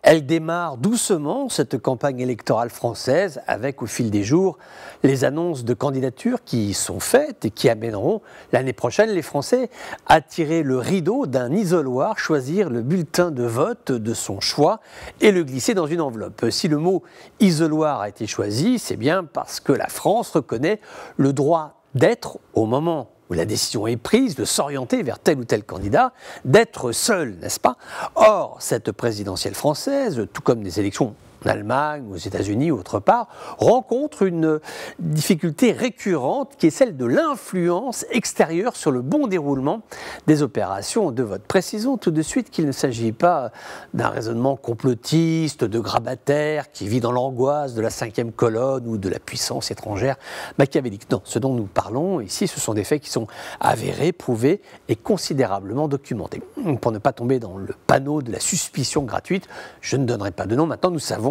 Elle démarre doucement, cette campagne électorale française, avec au fil des jours les annonces de candidatures qui sont faites et qui amèneront l'année prochaine les Français à tirer le rideau d'un isoloir, choisir le bulletin de vote de son choix et le glisser dans une enveloppe. Si le mot isoloir a été choisi, c'est bien parce que la France reconnaît le droit d'être, au moment où la décision est prise, de s'orienter vers tel ou tel candidat, d'être seul, n'est-ce pas? Or, cette présidentielle française, tout comme les élections en Allemagne, aux États-Unis ou autre part, rencontre une difficulté récurrente qui est celle de l'influence extérieure sur le bon déroulement des opérations de vote. Précisons tout de suite qu'il ne s'agit pas d'un raisonnement complotiste, de grabataire, qui vit dans l'angoisse de la cinquième colonne ou de la puissance étrangère machiavélique. Non, ce dont nous parlons ici, ce sont des faits qui sont avérés, prouvés et considérablement documentés. Pour ne pas tomber dans le panneau de la suspicion gratuite, je ne donnerai pas de nom. Maintenant, nous savons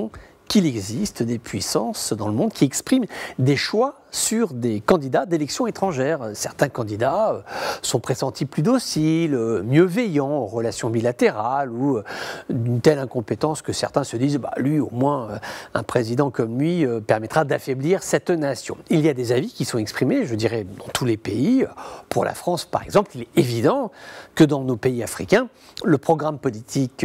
qu'il existe des puissances dans le monde qui expriment des choix sur des candidats d'élections étrangères. Certains candidats sont pressentis plus dociles, mieux veillants aux relations bilatérales ou d'une telle incompétence que certains se disent lui, au moins, un président comme lui permettra d'affaiblir cette nation. Il y a des avis qui sont exprimés, je dirais, dans tous les pays. Pour la France, par exemple, il est évident que dans nos pays africains, le programme politique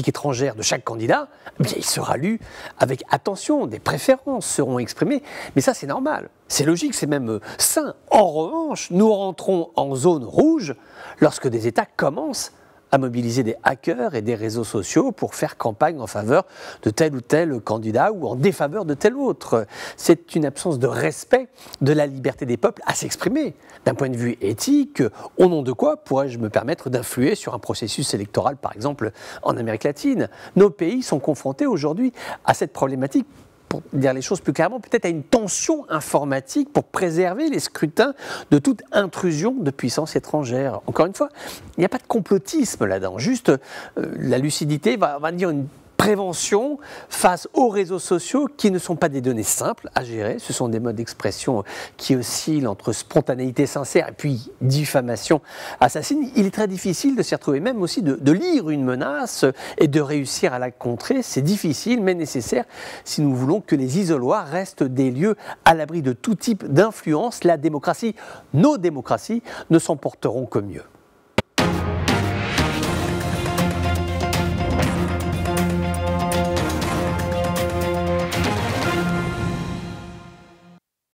étrangère de chaque candidat, il sera lu avec attention, des préférences seront exprimées, mais ça c'est normal. C'est logique, c'est même sain. En revanche, nous rentrons en zone rouge lorsque des États commencent à mobiliser des hackers et des réseaux sociaux pour faire campagne en faveur de tel ou tel candidat ou en défaveur de tel autre. C'est une absence de respect de la liberté des peuples à s'exprimer. D'un point de vue éthique, au nom de quoi pourrais-je me permettre d'influer sur un processus électoral, par exemple, en Amérique latine? Nos pays sont confrontés aujourd'hui à cette problématique. Pour dire les choses plus clairement, peut-être à une tension informatique pour préserver les scrutins de toute intrusion de puissance étrangère. Encore une fois, il n'y a pas de complotisme là-dedans, juste la lucidité, va dire une prévention face aux réseaux sociaux qui ne sont pas des données simples à gérer. Ce sont des modes d'expression qui oscillent entre spontanéité sincère et puis diffamation assassine. Il est très difficile de s'y retrouver, même aussi de lire une menace et de réussir à la contrer. C'est difficile mais nécessaire si nous voulons que les isoloirs restent des lieux à l'abri de tout type d'influence. La démocratie, nos démocraties, ne s'en porteront que mieux.